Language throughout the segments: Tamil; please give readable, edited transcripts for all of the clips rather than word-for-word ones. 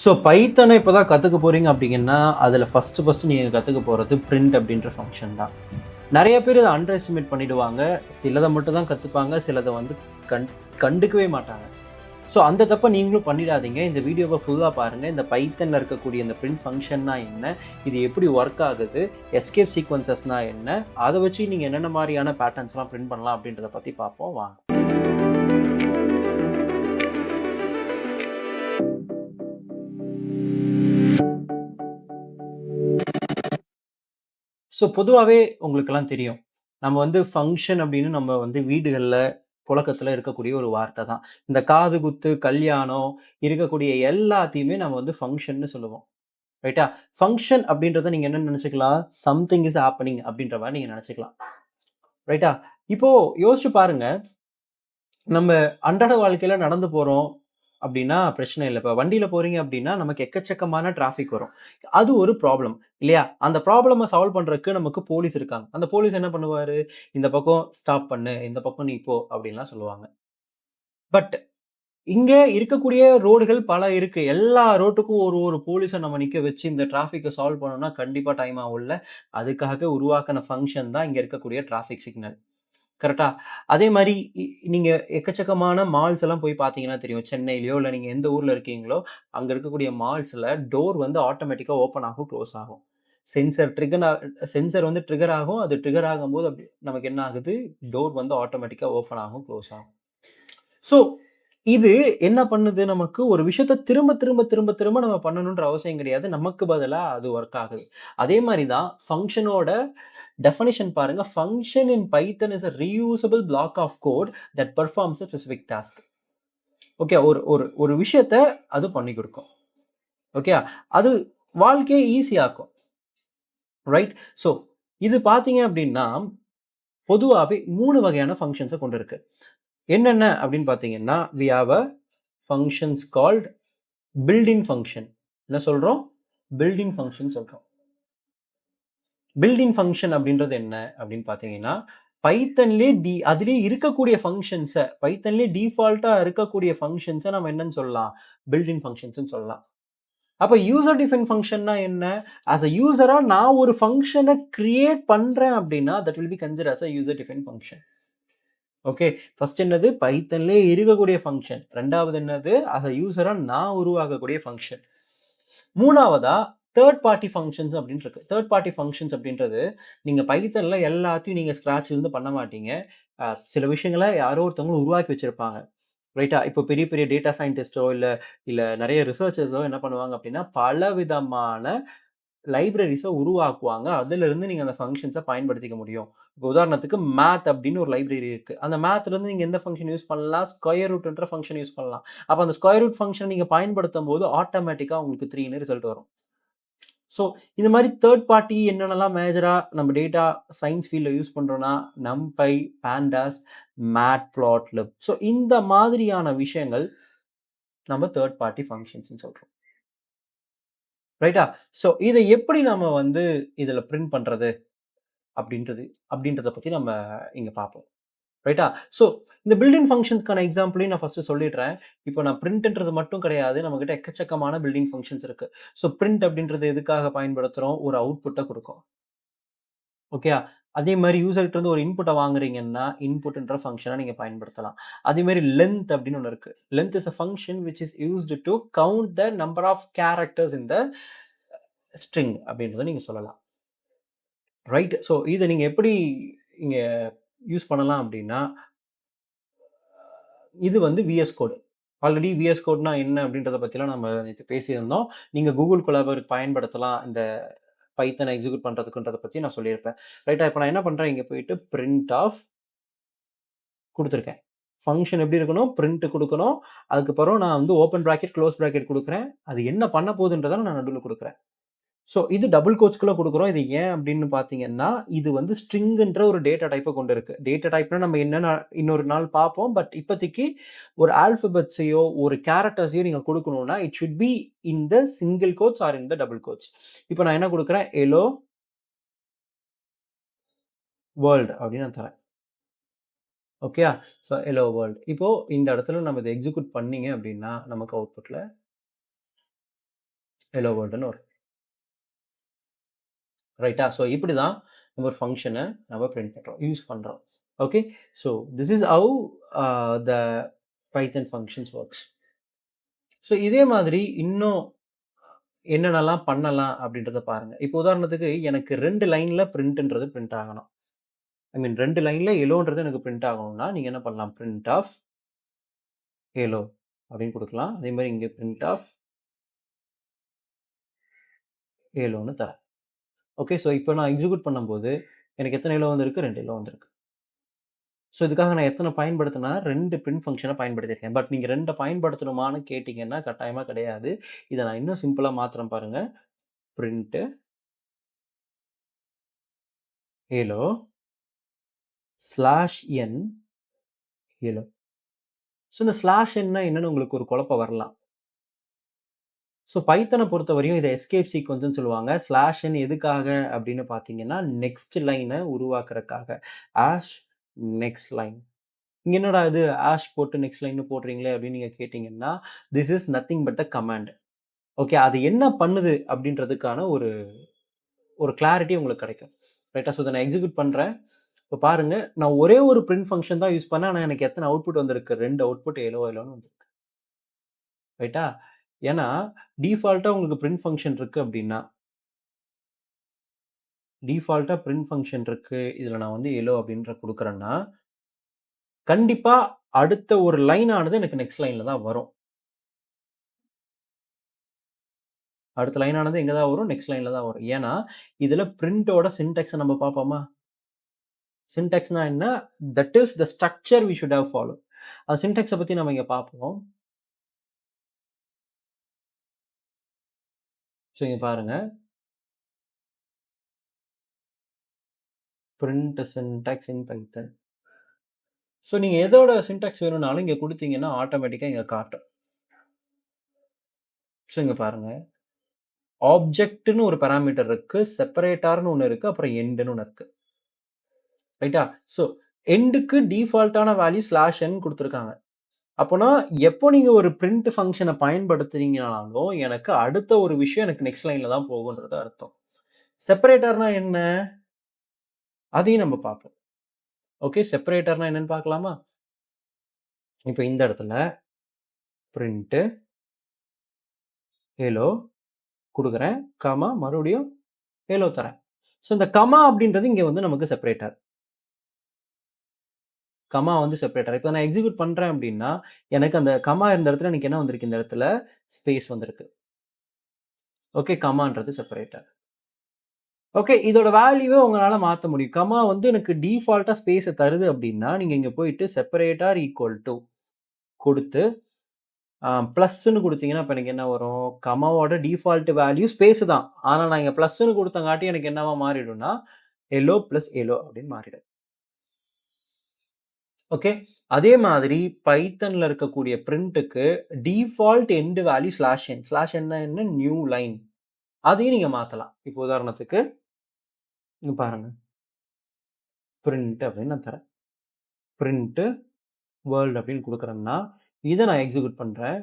ஸோ பைத்தான இப்போ தான் கற்றுக்க போகிறீங்க அப்படிங்கன்னா, அதில் ஃபஸ்ட்டு நீங்க கற்றுக்க போறது பிரிண்ட் அப்படின்ற ஃபங்ஷன் தான். நெறைய பேர் இத அண்டர் எஸ்டிமேட் பண்ணிடுவாங்க. சிலத மட்டும் தான் கத்துப்பாங்க. சிலத வந்து கண் கண்டுக்கவே மாட்டாங்க. ஸோ அந்த தப்ப நீங்களும் பண்ணிடாதீங்க. இந்த வீடியோவ ஃபுல்லா பாருங்க. இந்த பைத்தான்ல இருக்கக்கூடிய இந்த பிரிண்ட் ஃபங்ஷன்னா என்ன? இது எப்படி ஒர்க் ஆகுது? எஸ்கேப் சீக்வென்சஸ்னா என்ன? அத வச்சு நீங்க என்னென்ன மாரியான பேட்டர்ன்ஸ்லாம் பிரிண்ட் பண்ணலாம் அப்படின்றத பத்தி பார்ப்போம் வாங்க. ஸோ பொதுவாவே உங்களுக்கெல்லாம் தெரியும். நம்ம வந்து ஃபங்ஷன் அப்படின்னு நம்ம வந்து வீடுகள்ல, புழக்கத்துல இருக்கக்கூடிய ஒரு வார்த்தை தான். இந்த காது குத்து, கல்யாணம் இருக்கக்கூடிய எல்லாத்தையுமே நம்ம வந்து ஃபங்ஷன்னு சொல்லுவோம். ரைட்டா? ஃபங்ஷன் அப்படின்றத நீங்க என்ன நெனச்சுக்கலாம்? சம்திங் இஸ் ஹேப்பனிங் அப்படின்ற மாரி நீங்க நெனச்சுக்கலாம். ரைட்டா? இப்போ யோசிச்சு பாருங்க. நம்ம அன்றாட வாழ்க்கையில நடந்து போறோம் அப்படின்னா பிரச்சனை இல்ல. இப்ப வண்டியில போறீங்க அப்படின்னா, நமக்கு எக்கச்சக்கமான டிராஃபிக் வரும். அது ஒரு ப்ராப்ளம் இல்லையா? அந்த ப்ராப்ளம சால்வ் பண்றதுக்கு நமக்கு போலீஸ் இருக்காங்க. அந்த போலீஸ் என்ன பண்ணுவாரு? இந்த பக்கம் ஸ்டாப் பண்ணு, இந்த பக்கம் நீ போ அப்படின்லாம் சொல்லுவாங்க. பட் இங்க இருக்கக்கூடிய ரோடுகள் பல இருக்கு. எல்லா ரோட்டுக்கும் ஒரு ஒரு போலீஸ நம்ம நிக்க வச்சு இந்த டிராஃபிக்க சால்வ் பண்ணணும்னா கண்டிப்பா டைம் ஆகும்ல. அதுக்காக உருவாக்குன ஃபங்ஷன் தான் இங்க இருக்கக்கூடிய டிராஃபிக் சிக்னல். கரெக்ட்டா? அதே மாரி நீங்க எக்கச்சக்கமான மால்ஸ் எல்லாம் போய் பார்த்தீங்கன்னா தெரியும். சென்னையிலயோ, இல்ல நீங்க எந்த ஊர்ல இருக்கீங்களோ, அங்க இருக்கக்கூடிய மால்ஸ்ல டோர் வந்து ஆட்டோமேட்டிக்கா ஓப்பன் ஆகும், குளோஸ் ஆகும். சென்சார் ட்ரிகர் சென்சார் வந்து ட்ரிகர் ஆகும். அது ட்ரிகர் ஆகும்போது நமக்கு என்ன ஆகுது? டோர் வந்து ஆட்டோமேட்டிக்கா ஓப்பன் ஆகும், குளோஸ் ஆகும். ஸோ, இது என்ன பண்ணுது நமக்கு? ஒரு விஷயத்த திரும்ப நம்ம பண்ணணுன்ற அவசியம் கிடையாது. நமக்கு பதிலா அது ஒர்க் ஆகுது. அதே மாரி தான் ஃபங்ஷனோட டெஃபினிஷன் பாருங்க. Function in Python is a reusable block of code that performs a specific task. Okay. ஒரு ஒரு ஒரு விஷயத்த அது பண்ணி குடுக்கும். ஓகே. அது வாழ்க்கைய ஈஸியாக்கும். ரைட்? ஸோ, இது பார்த்தீங்க அப்டின்னா, பொதுவாவே 3 வகையான ஃபங்ஷன்ஸ கொண்டு இருக்கு. என்னென்ன அப்டின்னு பார்த்தீங்கன்னா, we have a functions called built-in function. என்ன சொல்றோம்? built-in function சொல்றோம். பில்ட் இன் ஃபங்ஷன் அப்படின்றது என்ன அப்படின்னு பார்த்தீங்கன்னா, பைத்தன்லயே அதிலேயே இருக்கக்கூடிய ஃபங்ஷன்ஸ பைத்தன்லயே டிஃபால்ட்டா இருக்கக்கூடிய ஃபங்ஷன்ஸ நம்ம என்னன்னு சொல்லலாம்? பில்ட் இன் ஃபங்ஷன்ஸ்ன்னு சொல்லலாம். அப்ப யூசர் டிஃபைன் ஃபங்ஷன்னா என்ன? ஆஸ் அ யூசரா நான் ஒரு ஃபங்ஷன கிரியேட் பண்றேன் அப்படின்னா, that will be considered as a user define function. Okay. First என்னது? பைத்தன்லயே இருக்கக்கூடிய ஃபங்ஷன். 2வது என்னது? ஆஸ் அ யூசரா நான் உருவாக்கக்கூடிய ஃபங்ஷன். 3வதா தேர்ட் பார்ட்டி ஃபங்ஷன்ஸ் அப்படின்னு இருக்கு. தேர்ட் பார்ட்டி ஃபங்ஷன்ஸ் அப்படின்றது, நீங்க பைத்தன்ல எல்லாத்தையும் நீங்க ஸ்க்ராட்ச்லேருந்து பண்ண மாட்டீங்க. சில விஷயங்கள யாரோ ஒருத்தவங்க உருவாக்கி வச்சிருப்பாங்க. ரைட்டா? இப்போ பெரிய பெரிய டேட்டா சயின்டிஸ்ட்டோ இல்ல இல்ல நெறைய ரிசர்ச்சர்ஸோ என்ன பண்ணுவாங்க அப்படின்னா, பலவிதமான லைப்ரரீஸ உருவாக்குவாங்க. அதிலிருந்து நீங்க அந்த ஃபங்ஷன்ஸ பயன்படுத்திக்க முடியும். இப்போ உதாரணத்துக்கு மேத் அப்படின்னு ஒரு லைப்ரரி இருக்கு. அந்த மேத்லருந்து நீங்க எந்த ஃபங்ஷன் யூஸ் பண்ணலாம்? ஸ்கொயர் ரூட்ன்ற ஃபங்ஷன் யூஸ் பண்ணலாம். அப்ப அந்த ஸ்கொயர் ரூட் ஃபங்ஷன நீங்க பயன்படுத்தும்போது ஆட்டோமேட்டிக்கா உங்களுக்கு 3ன்னு ரிசல்ட் வரும். ஸோ, இந்த மாரி தேர்ட் பார்ட்டி என்னென்னலாம் மேஜரா நம்ம டேட்டா சயன்ஸ் ஃபீல்ட்ல யூஸ் பண்றோம்னா, NumPy, Pandas, Matplotlib. ஸோ, இந்த மாதிரியான விஷயங்கள் நம்ம தேர்ட் பார்ட்டி ஃபங்ஷன்ஸ்ன்னு சொல்றோம். ரைட்டா? ஸோ, இத எப்படி நம்ம வந்து இதுல பிரிண்ட் பண்றது அப்படின்றது அப்படின்றத பத்தி நம்ம இங்க பார்ப்போம். ரைட்டா? ஸோ, இந்த பில்ட் இன் ஃபங்ஷன்ஸ்க்கான எக்ஸாம்பிளையும் நான் ஃபர்ஸ்ட்டு சொல்லிடுறேன். இப்போ நான் பிரிண்ட்ன்றது மட்டும் கிடையாது. நம்மகிட்ட எக்கச்சக்கமான பில்ட் இன் ஃபங்ஷன்ஸ் இருக்கு. ஸோ, பிரிண்ட் அப்படின்றது எதுக்காக பயன்படுத்துறோம்? ஒரு அவுட்புட்ட குடுக்கும். ஓகேயா? அதே மாரி யூசர்ட்ட இருந்து ஒரு இன்புட்ட வாங்குறீங்கன்னா, இன்புட்ன்ற ஃபங்ஷன நீங்க பயன்படுத்தலாம். அதே மாரி லெங்த் அப்படின்னு ஒண்ணு இருக்கு. Length is a function which is used to count the number of characters in the string அப்படின்றத நீங்க சொல்லலாம். ரைட்? ஸோ இத நீங்க எப்படி இங்க யூஸ் பண்ணலாம் அப்படின்னா, இது வந்து விஎஸ் கோட். ஆல்ரெடி விஎஸ் கோட்னா என்ன அப்படின்றத பத்திலாம் நம்ம நேத்து பேசியிருந்தோம். நீங்க கூகுள் கொலாபர் பயன்படுத்தலாம். இந்த பைத்தன எக்ஸிக்யூட் பண்றதுக்குன்றத பத்தி நான் சொல்லியிருப்பேன். ரைட்டா? இப்ப நான் என்ன பண்றேன், இங்க போயிட்டு பிரிண்ட் ஆஃப் குடுத்துருக்கேன். ஃபங்ஷன் எப்படி இருக்கணும்? பிரிண்ட் குடுக்கணும். அதுக்கப்புறம் நான் வந்து ஓப்பன் பிராக்கெட், குளோஸ் பிராக்கெட் குடுக்குறேன். அது என்ன பண்ண போதுன்றத நான் நடுவுல குடுக்குறேன். ஸோ இது டபுள் கோட்ஸ்குள்ள குடுக்குறோம். இது ஏன் அப்படின்னு பார்த்தீங்கன்னா, இது வந்து ஸ்ட்ரிங்ன்ற ஒரு டேட்டா டைப்ப கொண்டு இருக்கு. டேட்டா டைப்னா நம்ம என்னன்னு இன்னொரு நாள் பார்ப்போம். பட் இப்போதைக்கு ஒரு ஆல்ஃபாபெட்ஸையோ, ஒரு கேரக்டர்ஸையோ நீங்க குடுக்கணும்னா, it should be in the single quotes or in the double quotes. இப்ப நான் என்ன குடுக்குறேன்? ஹெலோ வேர்ல்ட் அப்படின்னு நான் தரேன். ஓகேயா? So hello world. இப்போ இந்த இடத்துல நம்ம இத எக்ஸிக்யூட் பண்ணீங்க அப்படின்னா, நமக்கு அவுட்புட்ல ஹலோ வேர்ல்டுன்னு வரும். ரைட்டா? ஸோ இப்படி தான் நம்ம ஒரு ஃபங்ஷனை நம்ம பிரிண்ட் பண்ணுறோம், யூஸ் பண்ணுறோம். Okay? So this is how the Python functions works. So இதே மாதிரி இன்னும் என்னென்னலாம் பண்ணலாம் அப்படின்றத பாருங்க. இப்போ உதாரணத்துக்கு எனக்கு 2 லைன்ல பிரிண்ட்ன்றது பிரிண்ட் ஆகணும். ஐ மீன் 2 லைன்ல எலோன்றது எனக்கு பிரிண்ட் ஆகணும்னா, நீங்க என்ன பண்ணலாம்? பிரிண்ட் ஆஃப் எலோ அப்படின்னு குடுக்கலாம். அதே மாரி இங்க பிரிண்ட் ஆஃப் எலோன்னு தரேன். ஓகே. ஸோ இப்போ நான் எக்ஸிக்யூட் பண்ணும்போது, எனக்கு எத்தன எலோ வந்திருக்கு? 2 எலோ வந்திருக்கு. ஸோ இதுக்காக நான் எத்தன பயன்படுத்தினா 2 பிரிண்ட் ஃபங்ஷன பயன்படுத்தியிருக்கேன். பட் நீங்க 2 பயன்படுத்தணுமான்னு கேட்டீங்கன்னா, கட்டாயமா கிடையாது. இத நான் இன்னும் சிம்பிளா மாத்துறேன் பாருங்க. பிரிண்ட் எலோ ஸ்லாஷ் என் எலோ. ஸோ இந்த ஸ்லாஷ் என்னா என்னன்னு உங்களுக்கு ஒரு குழப்பம் வரலாம். ஸோ பைத்தன பொறுத்தவரையும் இத எஸ்கேப் சீக்வென்ஸ்ன்னு சொல்லுவாங்க. ஸ்லாஷ் என் எதுக்காக அப்படின்னு பார்த்தீங்கன்னா, நெக்ஸ்ட் லைன உருவாக்குறதுக்காக. ஆஷ் நெக்ஸ்ட் லைன். இங்க என்னடா இது ஆஷ் போட்டு நெக்ஸ்ட் லைன்னு போடுறீங்களே அப்படின்னு நீங்க கேட்டீங்கன்னா, this is nothing but a command. Okay. அது என்ன பண்ணுது அப்படின்றதுக்கான ஒரு ஒரு கிளாரிட்டி உங்களுக்கு கிடைக்கும். ரைட்டா? ஸோ இத நான் எக்ஸிக்யூட் பண்றேன். இப்ப பாருங்க, நான் ஒரே ஒரு பிரிண்ட் ஃபங்ஷன் தான் யூஸ் பண்ணேன். ஆனா எனக்கு எத்தன அவுட்புட் வந்திருக்கு? 2 அவுட்புட் எலோ எலோன்னு வந்திருக்கு. ரைட்டா? ஏன்னா, டிஃபால்ட்டா உங்களுக்கு பிரிண்ட் ஃபங்ஷன் இருக்கு அப்படின்னா, டிஃபால்ட்டா பிரிண்ட் ஃபங்ஷன் இருக்கு. இதுல நான் வந்து எலோ அப்படின்ற குடுக்குறேன்னா, கண்டிப்பா அடுத்த ஒரு லைன் ஆனது எனக்கு நெக்ஸ்ட் லைன்ல தான் வரும். அடுத்த லைன் ஆனது எங்க தான் வரும்? நெக்ஸ்ட் லைன்ல தான் வரும். ஏன்னா, இதுல பிரிண்டோட சின்டாக்ஸ நம்ம பார்ப்போமா? சின்டாக்ஸ்னா என்ன? That is the structure we should have followed. அந்த சின்டாக்ஸ பத்தி நம்ம இங்க பார்ப்போம். ஸோ இங்க பாருங்க. Print syntax in Python. So நீங்க எதோட சின்டாக்ஸ் வேணும்னாலும் இங்க குடுத்தீங்கன்னா, ஆட்டோமேட்டிக்கா இங்க காட்டும். ஸோ இங்க பாருங்க. ஆப்ஜெக்ட்ன்னு ஒரு பாராமீட்டர் இருக்கு. செப்பரேட்டர்ன்னு ஒண்ணு இருக்கு. அப்புறம் எண்ட்ன்னு ஒண்ணு இருக்கு. ரைட்டா? ஸோ எண்டுக்கு டிஃபால்ட்டான வேல்யூ ஸ்லாஷ் என் குடுத்துருக்காங்க. அப்போனா, எப்போ நீங்க ஒரு பிரிண்ட் ஃபங்ஷன பயன்படுத்துறீங்கனாலும், எனக்கு அடுத்த ஒரு விஷயம் எனக்கு நெக்ஸ்ட் லைன்ல தான் போகும்ன்றது அர்த்தம். செப்பரேட்டர்னா என்ன? அதையும் நம்ம பார்ப்போம். ஓகே. செப்பரேட்டர்னா என்னன்னு பார்க்கலாமா? இப்ப இந்த இடத்துல பிரிண்ட் ஹெலோ குடுக்குறேன். காமா மறுபடியும் ஹெலோ தரேன். ஸோ இந்த கமா அப்படின்றது இங்க வந்து நமக்கு செப்பரேட்டர். கமா வந்து செப்பரேட்டர். இப்ப நான் எக்ஸிக்யூட் பண்றேன் அப்படின்னா, எனக்கு அந்த கமா இருந்த இடத்துல எனக்கு என்ன வந்திருக்கு? இந்த இடத்துல ஸ்பேஸ் வந்திருக்கு. ஓகே. கமான்றது செப்பரேட்டர். ஓகே. இதோட வேல்யூவ உங்களால மாத்த முடியும். கமா வந்து எனக்கு டிஃபால்ட்டா ஸ்பேஸ தருது அப்டின்னா, நீங்க இங்க போயிட்டு செப்பரேட்டர் ஈக்குவல் டூ குடுத்து, பிளஸ்ன்னு குடுத்தீங்கன்னா, அப்ப எனக்கு என்ன வரும்? கமாவோட டிஃபால்ட் வேல்யூ ஸ்பேஸ் தான். ஆனா நான் இங்க பிளஸ்ன்னு குடுத்தங்காட்டி எனக்கு என்னவா மாறிடும்னா, எல்லோ பிளஸ் எல்லோ அப்டின்னு மாறிடும். ஓகே. அதே மாதிரி பைத்தன்ல இருக்கக்கூடிய பிரிண்ட்க்கு default end value slash n. Slash என்ன என்ன? New line. அதையும் நீங்க மாத்தலாம். இப்போ உதாரணத்துக்கு, இங்க பாருங்க. பிரிண்ட் அப்டின்னு நான் தரேன். பிரிண்ட் வேர்ல்ட் அப்படின்னு குடுக்குறேன்னா, இத நான் எக்ஸிக்யூட் பண்றேன்.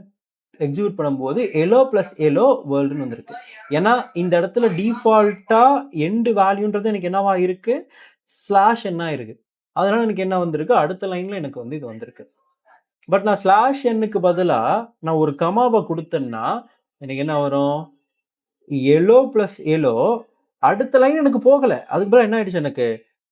எக்ஸிக்யூட் பண்ணும்போது எல்லோ பிளஸ் எல்லோ வேர்ல்டுன்னு வந்திருக்கு. ஏன்னா, இந்த இடத்துல டிஃபால்ட்டா எண்ட் வேல்யூன்றது எனக்கு என்னவா இருக்கு? ஸ்லாஷ் என்னா இருக்கு. அதனால எனக்கு என்ன வந்திருக்கு? அடுத்த லைன்ல எனக்கு வந்து இது வந்திருக்கு. பட் நான் ஸ்லாஷ் என்னுக்கு பதிலா நான் ஒரு கமாவ குடுத்தேன்னா, எனக்கு என்ன வரும்? எல்லோ பிளஸ் எல்லோ அடுத்த லைன் எனக்கு போகல. அதுக்கு பதிலா என்ன ஆயிடுச்சு எனக்கு?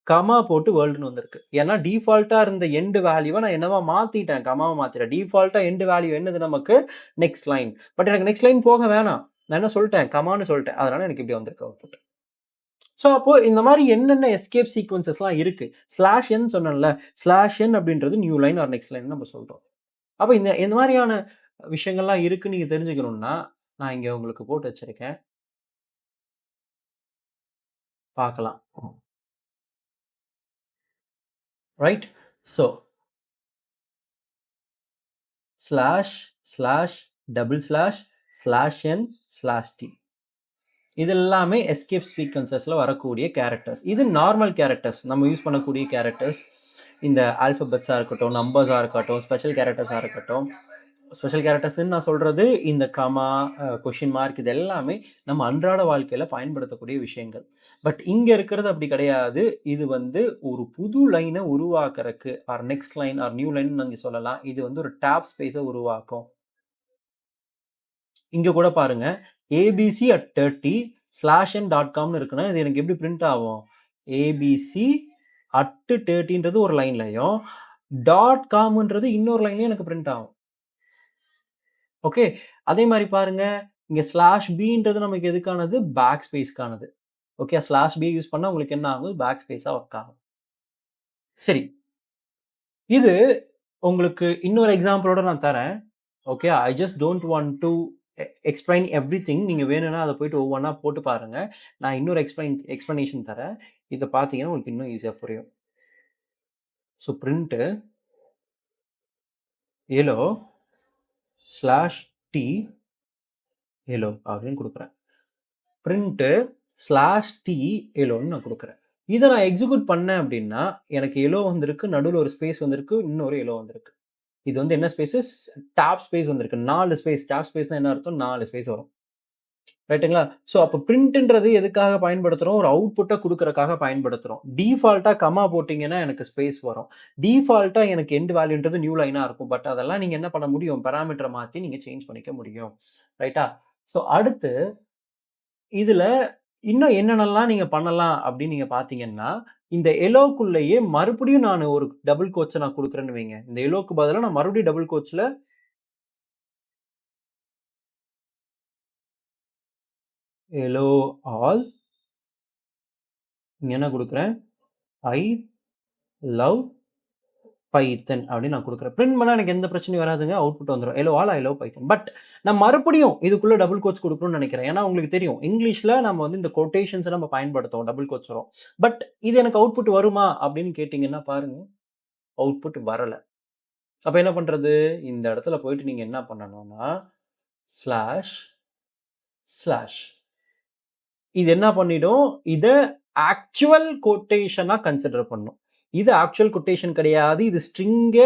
கமா போட்டு வேர்ல்டுன்னு வந்திருக்கு. ஏன்னா டிஃபால்ட்டா இருந்த எண்ட் வேல்யூவ நான் என்னவா மாத்திட்டேன். கமாவா மாத்திட்டேன். டிஃபால்ட்டா எண்ட் வேல்யூ என்னது நமக்கு? Next line. பட் எனக்கு நெக்ஸ்ட் லைன் போக வேணாம். நான் என்ன சொல்ட்டேன்? கமான்னு சொல்ட்டேன். அதனால எனக்கு இப்படி வந்திருக்கு அவுட்புட். ஸோ அப்போ இந்த மாரி என்னென்ன எஸ்கேப் சீக்வென்சஸ்லாம் இருக்கு. ஸ்லாஷ் என் சொன்னேன்ல. ஸ்லாஷ் என் அப்படின்றது நியூ லைன் ஆர் நெக்ஸ்ட் லைன்னு நம்ம சொல்றோம். அப்ப இந்த மாரியான விஷயங்கள்லாம் இருக்குன்னு நீங்க தெரிஞ்சுக்கணும்னா, நான் இங்க உங்களுக்கு போட்டு வச்சிருக்கேன். பார்க்கலாம். Right? So slash, slash, double slash, slash n, slash t. இது எல்லாமே எஸ்கேப் சீக்வென்சஸ்ல வரக்கூடிய கேரக்டர்ஸ். இது நார்மல் கேரக்டர்ஸ். நம்ம யூஸ் பண்ணக்கூடிய கேரக்டர்ஸ். இந்த ஆல்ஃபபெட்ஸா இருக்கட்டும், நம்பர்ஸா இருக்கட்டும், ஸ்பெஷல் கேரக்டர்ஸா இருக்கட்டும். ஸ்பெஷல் கேரக்டர்ஸ்ன்னு நான் சொல்றது இந்த கமா, கொஸ்டின் மார்க் இது எல்லாமே நம்ம அன்றாட வாழ்க்கையில பயன்படுத்தக்கூடிய விஷயங்கள். பட் இங்க இருக்கிறது அப்படி கிடையாது. இது வந்து ஒரு புது லைன உருவாக்குறக்கு or next line or new line நீங்க சொல்லலாம். இது வந்து ஒரு டேப் ஸ்பேஸ உருவாக்கும். இங்க கூட பாருங்க. abc@30/n.comனு இருக்குன்னா, இது எனக்கு எப்படி பிரிண்ட் ஆகும்? abc@30ன்றது ஒரு லைன்லயும், .comன்றது இன்னொரு லைன்லயும் எனக்கு பிரிண்ட் ஆகும். ஓகே. அதே மாரி பாருங்க, இங்க /bன்றது நமக்கு எதுக்கானது? பேக் ஸ்பேஸ்க்கானது. ஓகே. /b யூஸ் பண்ணா உங்களுக்கு என்ன ஆகும்? பேக் ஸ்பேஸா ஒர்க் ஆகும். சரி. இது உங்களுக்கு இன்னொரு எக்ஸாம்பிளோட நான் தரேன். Okay. I just don't want to explain everything. நீங்க வேணும்னா அத போயிட்டு ஒவ்வொன்னா போட்டு பாருங்க. நான் இன்னொரு எக்ஸ்ப்ளனேஷன் தரேன். இத பார்த்தீங்கன்னா உங்களுக்கு இன்னும் ஈஸியா புரியும். So print alloy /t alloy அப்படின்னு குடுக்குறேன். பிரிண்ட் /t எலோன்னு நான் குடுக்குறேன். இத நான் எக்ஸிக்யூட் பண்ணேன் அப்படின்னா, எனக்கு எலோ வந்திருக்கு. நடுவுல ஒரு ஸ்பேஸ் வந்திருக்கு. இன்னொரு எலோ வந்திருக்கு. இது வந்து என்ன ஸ்பேஸஸ்? டாப் ஸ்பேஸ் வந்திருக்கு. 4 ஸ்பேஸ். டாப் ஸ்பேஸ்னா என்ன அர்த்தம்? 4 ஸ்பேஸ் வரும். ரைட்டுங்களா? ஸோ அப்ப பிரிண்ட்ன்றது எதுக்காக பயன்படுத்துறோம்? ஒரு அவுட்புட்ட குடுக்கறக்காக பயன்படுத்துறோம். டிஃபால்ட்டா கமா போட்டீங்கன்னா எனக்கு ஸ்பேஸ் வரும். டிஃபால்ட்டா எனக்கு எண்ட் வேல்யூன்றது நியூ லைனா இருக்கும். பட் அதெல்லாம் நீங்க என்ன பண்ண முடியும்? பாராமீட்டர மாத்தி நீங்க சேஞ்ச் பண்ணிக்க முடியும். ரைட்டா? ஸோ அடுத்து இதுல இன்னும் என்னென்னலாம் நீங்க பண்ணலாம் அப்படின்னு நீங்க பார்த்தீங்கன்னா, இந்த எலோக்குள்ளேயே மறுபடியும் நானு ஒரு டபுள் கோட்ஸ நான் குடுக்குறேன்னு வைங்க. இந்த எலோக்கு பதிலா நான் மறுபடியும் டபுள் கோட்ஸ்ல எலோ ஆல் இங்க என்ன குடுக்குறேன்? ஐ லவ் பைத்தன் அப்படின்னு நான் குடுக்குறேன். பிரிண்ட் பண்ணா எனக்கு எந்த பிரச்சனையும் வராதுங்க. அவுட்புட் வந்துரும். Alloy all I love Python. But நான் மறுபடியும் இதுக்குள்ள டபுள் கோட்ஸ் குடுக்கணும்னு நெனைக்கிறேன். ஏன்னா உங்களுக்கு தெரியும். இங்கிலீஷ்ல நம்ம வந்து இந்த கொட்டேஷன்ஸ நம்ம பயன்படுத்துவோம். டபுள் கோட்ஸ் வரும். பட் இது எனக்கு அவுட்புட் வருமா? அப்படின்னு கேட்டீங்கன்னா பாருங்க. அவுட்புட் வரல. அப்ப என்ன பண்றது? இந்த இடத்துல போயிட்டு நீங்க என்ன பண்ணணும்னா, ஸ்லாஷ், ஸ்லாஷ். இது என்ன பண்ணிடும்? இத ஆக்சுவல் கொட்டேஷனா கன்சிடர் பண்ணும். இது ஆக்சுவல் கொட்டேஷன் கிடையாது. இது ஸ்ட்ரிங்க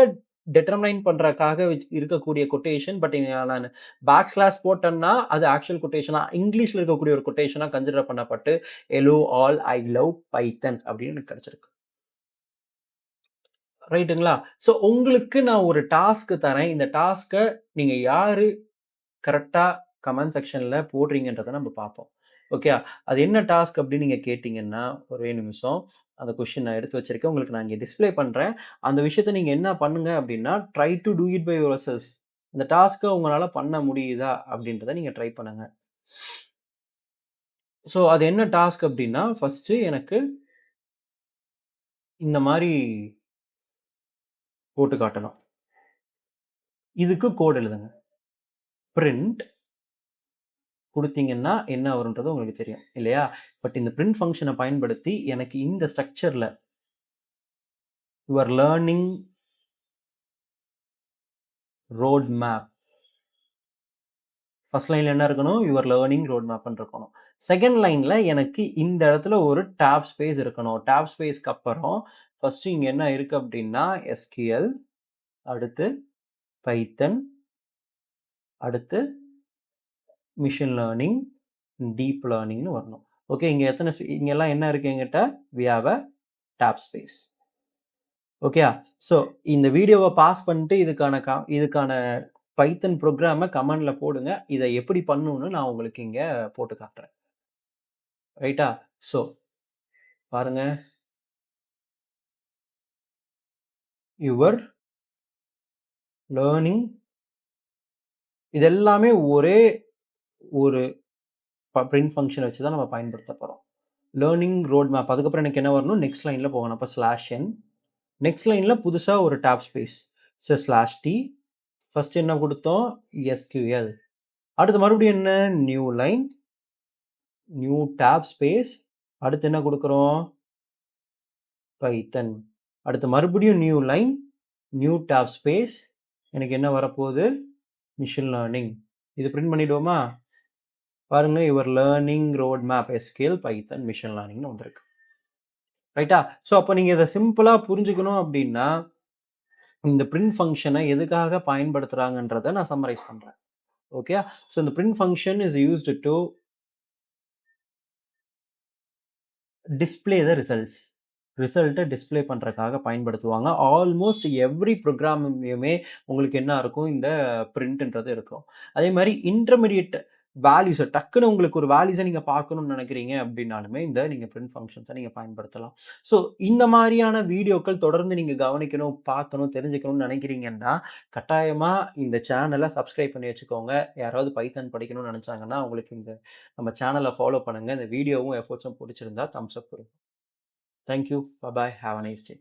டிட்டர்மைன் பண்றதுக்காக இருக்கக்கூடிய கொட்டேஷன். பட் நானு பேக் ஸ்லாஷ் போட்டேன்னா, அது ஆக்சுவல் கொட்டேஷனா இங்கிலீஷ்ல இருக்கக்கூடிய ஒரு கொட்டேஷனா consider Pannapattu, "hello all I love பைத்தன்" அப்படின்னு எனக்கு கிடைச்சிருக்கு. ரைட்டுங்களா? ஸோ உங்களுக்கு நான் ஒரு டாஸ்க் தரேன். இந்த டாஸ்க்க நீங்க யாரு கரெக்ட்டா கமெண்ட் செக்ஷன்ல போடுறீங்கன்றத நம்ம பார்ப்போம். ஓகே. அது என்ன டாஸ்க் அப்படின்னு நீங்க கேட்டீங்கன்னா, ஒரே நிமிஷம். அந்த கொஸ்டின் நான் எடுத்து வச்சிருக்கேன். உங்களுக்கு நான் இங்க டிஸ்ப்ளே பண்றேன். அந்த விஷயத்த நீங்க என்ன பண்ணுங்க அப்படின்னா, try to do it by yourself. இந்த டாஸ்க்க உங்களால பண்ண முடியுதா? அப்படின்றத நீங்க ட்ரை பண்ணுங்க. ஸோ அது என்ன டாஸ்க் அப்படின்னா, ஃபர்ஸ்ட்டு எனக்கு இந்த மாரி போட்டு காட்டணும். இதுக்கு கோட் எழுதுங்க. பிரிண்ட் குடுத்தீங்கன்னா என்ன வரும்ன்றது உங்களுக்கு தெரியும். இல்லையா? பட் இந்த பிரிண்ட் ஃபங்ஷன பயன்படுத்தி எனக்கு இந்த ஸ்ட்ரக்சர்ல your learning road map. First லைன்ல என்ன இருக்கணும்? யுவர் லர்னிங் ரோட் மேப்ன்னு இருக்கணும். செகண்ட் லைன்ல எனக்கு இந்த இடத்துல ஒரு டாப் ஸ்பேஸ் இருக்கணும். டாப் ஸ்பேஸ்க்கு அப்புறம் ஃபர்ஸ்ட் இங்க என்ன இருக்கு அப்டின்னா, எஸ்கியூஎல் அடுத்து பைத்தன் அடுத்து மெஷின் லேர்னிங், டீப் லேர்னிங்ன்னு வரணும். ஓகே. இங்க இங்கலாம் என்ன இருக்கு என்கிட்ட? We have a top space. ஓகேயா? ஸோ இந்த வீடியோவ பாஸ் பண்ணிட்டு இதுக்கான பைத்தன் புரோகிராம கமெண்ட்ல போடுங்க. இத எப்படி பண்ணணும்னு நான் உங்களுக்கு இங்க போட்டு காட்டுறேன். ரைட்டா? ஸோ பாருங்க. யுவர் லர்னிங் இது எல்லாமே ஒரே ஒரு பிரிண்ட் ஃபங்ஷன் வச்சு தான் நம்ம பயன்படுத்த போறோம். லர்னிங் ரோட் மேப் அதுக்கப்புறம் எனக்கு என்ன வரணும்? நெக்ஸ்ட் லைன்ல போகணும். அப்ப /n நெக்ஸ்ட் லைன்ல புதுசா ஒரு tab space. So /t first என்ன குடுத்தோம்? எஸ்கியூஎல் அடுத்து மறுபடியும் என்ன? New line, new tab space அடுத்து என்ன குடுக்குறோம்? பைத்தன். அடுத்து மறுபடியும் new line, new tab space எனக்கு என்ன வரப்போகுது? Machine learning. இது பிரிண்ட் பண்ணிடுவோமா? பாருங்க your learning road map SQL, Python, machine லேர்னிங்னு வந்திருக்கு. ரைட்டா? ஸோ அப்ப நீங்க இத சிம்பிளா புரிஞ்சுக்கணும் அப்டின்னா, இந்த பிரின்ட் ஃபங்ஷன எதுக்காக பயன்படுத்துறாங்கன்றத நான் சம்மரைஸ் பண்றேன். ஓகேயா? ஸோ இந்த print function is used to display the results. ரிசல்ட்ட டிஸ்ப்ளே பண்றதுக்காக பயன்படுத்துவாங்க. ஆல்மோஸ்ட் எவ்ரி ப்ரோகிராம்லயுமே உங்களுக்கு என்ன இருக்கும்? இந்த பிரிண்ட்ன்றது இருக்கும். அதே மாரி இன்டர்மீடியேட் வேல்யூஸ டக்குனு உங்களுக்கு ஒரு வேல்யூஸ நீங்க பார்க்கணும்னு நெனைக்கிறீங்க அப்டின்னாலுமே, இந்த நீங்க பிரின்ட் ஃபங்ஷன்ஸ நீங்க பயன்படுத்தலாம். ஸோ இந்த மாரியான வீடியோக்கள் தொடர்ந்து நீங்க கவனிக்கணும், பார்க்கணும், தெரிஞ்சுக்கணும்னு நெனைக்கிறீங்கன்னா, கட்டாயமா இந்த சேனல சப்ஸ்கிரைப் பண்ணி வச்சுக்கோங்க. யாராவது பைத்தான் படிக்கணும்னு நெனச்சாங்கன்னா, உங்களுக்கு இந்த நம்ம சேனல ஃபாலோ பண்ணுங்க. இந்த வீடியோவும், எஃபோர்ட்ஸும் புடிச்சிருந்தா தம்ஸ் அப் குடுங்க. Thank you. Bye bye. Have a nice day.